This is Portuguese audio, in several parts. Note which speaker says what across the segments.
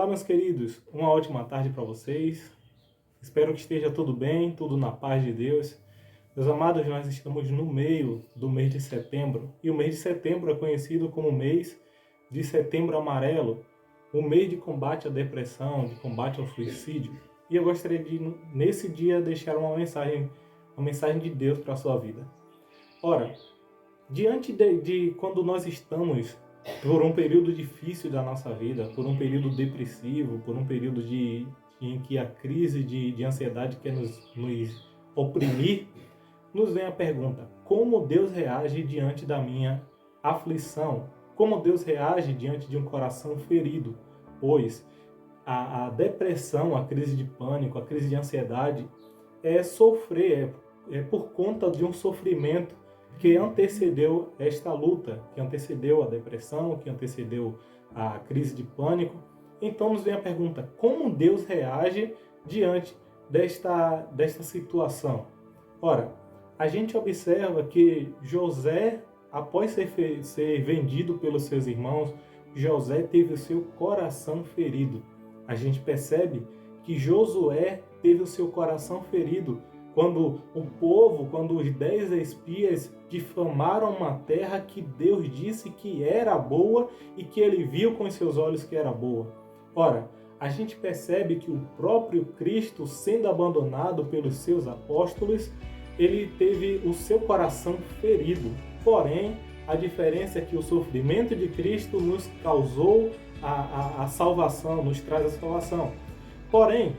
Speaker 1: Olá, meus queridos, uma ótima tarde para vocês. Espero que esteja tudo bem, tudo na paz de Deus. Meus amados, nós estamos no meio do mês de setembro e o mês de setembro é conhecido como o mês de Setembro Amarelo, o mês de combate à depressão, de combate ao suicídio. E eu gostaria de, nesse dia, deixar uma mensagem de Deus para a sua vida. Ora, diante de quando nós estamos por um período difícil da nossa vida, por um período depressivo, por um período em que a crise de ansiedade quer nos oprimir, nos vem a pergunta: como Deus reage diante da minha aflição? Como Deus reage diante de um coração ferido? Pois a depressão, a crise de pânico, a crise de ansiedade é sofrer, é por conta de um sofrimento que antecedeu esta luta, que antecedeu a depressão, que antecedeu a crise de pânico. Então nos vem a pergunta: como Deus reage diante desta situação? Ora, a gente observa que José, após ser vendido pelos seus irmãos, José teve o seu coração ferido. A gente percebe que Josué teve o seu coração ferido quando os 10 espias difamaram uma terra que Deus disse que era boa e que ele viu com os seus olhos que era boa. Ora, a gente percebe que o próprio Cristo, sendo abandonado pelos seus apóstolos, ele teve o seu coração ferido. Porém, a diferença é que o sofrimento de Cristo nos causou a salvação, nos traz a salvação. Porém,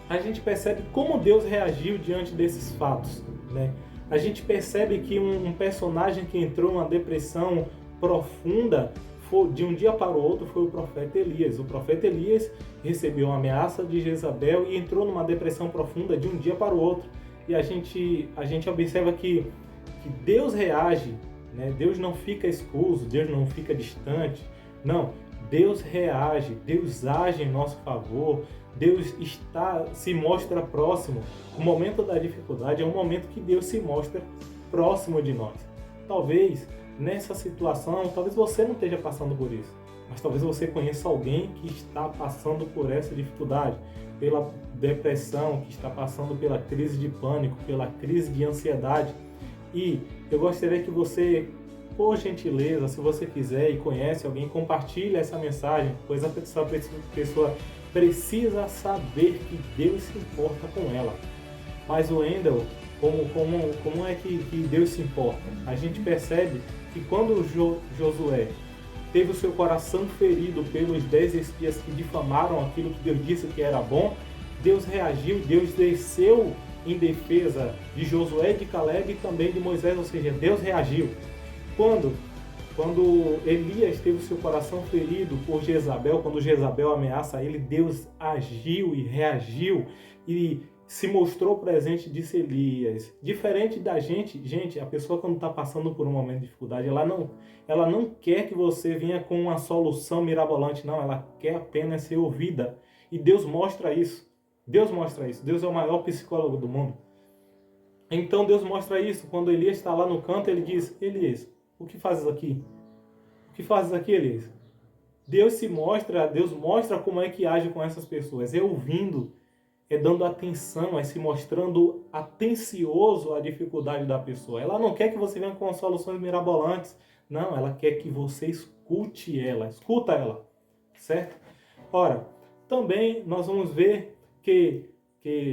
Speaker 1: a gente percebe como Deus reagiu diante desses fatos, né? A gente percebe que um personagem que entrou numa depressão profunda, de um dia para o outro, foi o profeta Elias. O profeta Elias recebeu uma ameaça de Jezabel e entrou numa depressão profunda de um dia para o outro. E a gente observa que Deus reage, né? Deus não fica escuso, Deus não fica distante. Não, Deus reage, Deus age em nosso favor. Deus se mostra próximo. O momento da dificuldade é um momento que Deus se mostra próximo de nós. Talvez nessa situação, talvez você não esteja passando por isso, mas talvez você conheça alguém que está passando por essa dificuldade, pela depressão, que está passando pela crise de pânico, pela crise de ansiedade. E eu gostaria que você, por gentileza, se você quiser e conhece alguém, compartilhe essa mensagem, pois essa pessoa precisa saber que Deus se importa com ela. Mas o Wendel, como é que Deus se importa? A gente percebe que quando Josué teve o seu coração ferido pelos 10 espias que difamaram aquilo que Deus disse que era bom, Deus reagiu, Deus desceu em defesa de Josué, de Caleb e também de Moisés, ou seja, Deus reagiu. Quando Elias teve o seu coração ferido por Jezabel, quando Jezabel ameaça ele, Deus agiu e reagiu e se mostrou presente, disse Elias. Diferente da gente, a pessoa quando está passando por um momento de dificuldade, ela não quer que você venha com uma solução mirabolante, não, ela quer apenas ser ouvida. E Deus mostra isso. Deus é o maior psicólogo do mundo. Então Deus mostra isso. Quando Elias está lá no canto, ele diz: Elias, o que fazes aqui? O que fazes aqui, Elias? Deus mostra como é que age com essas pessoas. É ouvindo, é dando atenção, é se mostrando atencioso à dificuldade da pessoa. Ela não quer que você venha com soluções mirabolantes. Não, ela quer que você escute ela. Escuta ela, certo? Ora, também nós vamos ver que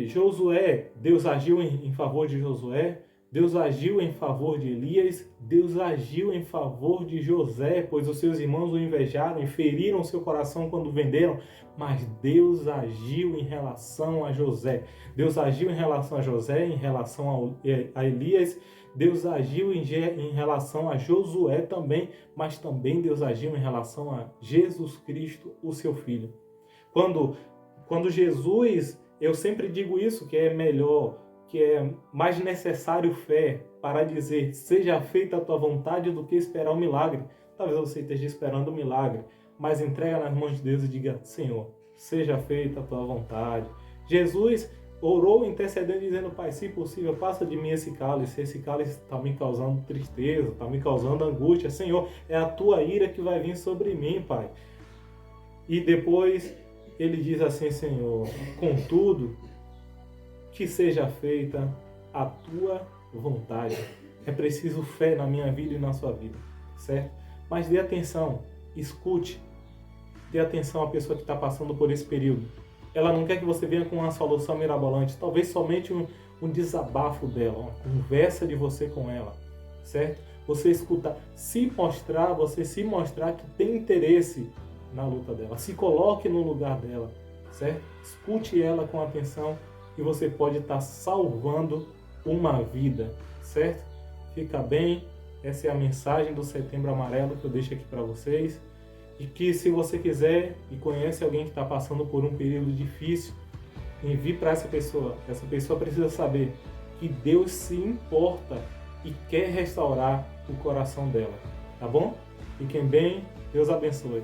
Speaker 1: Josué, Deus agiu em favor de Josué, Deus agiu em favor de Elias, Deus agiu em favor de José, pois os seus irmãos o invejaram e feriram seu coração quando venderam, mas Deus agiu em relação a José. Deus agiu em relação a José, em relação a Elias, Deus agiu em relação a Josué também, mas também Deus agiu em relação a Jesus Cristo, o seu Filho. Quando Jesus, eu sempre digo isso, que é melhor, que é mais necessário fé para dizer seja feita a tua vontade do que esperar um milagre. Talvez você esteja esperando um milagre, mas entrega nas mãos de Deus e diga: Senhor, seja feita a tua vontade. Jesus orou intercedendo, dizendo: Pai, se possível, passa de mim esse cálice está me causando tristeza, está me causando angústia. Senhor, é a tua ira que vai vir sobre mim, Pai. E depois Ele diz assim, Senhor, contudo, que seja feita a tua vontade. É preciso fé na minha vida e na sua vida, certo? Mas dê atenção, escute, dê atenção à pessoa que está passando por esse período. Ela não quer que você venha com uma solução mirabolante, talvez somente um desabafo dela, uma conversa de você com ela, certo? Você escutar, você se mostrar que tem interesse na luta dela, se coloque no lugar dela, certo? Escute ela com atenção e você pode estar salvando uma vida, certo? Fica bem, essa é a mensagem do Setembro Amarelo que eu deixo aqui para vocês. E que se você quiser e conhece alguém que está passando por um período difícil, envie para essa pessoa. Essa pessoa precisa saber que Deus se importa e quer restaurar o coração dela. Tá bom? Fiquem bem, Deus abençoe.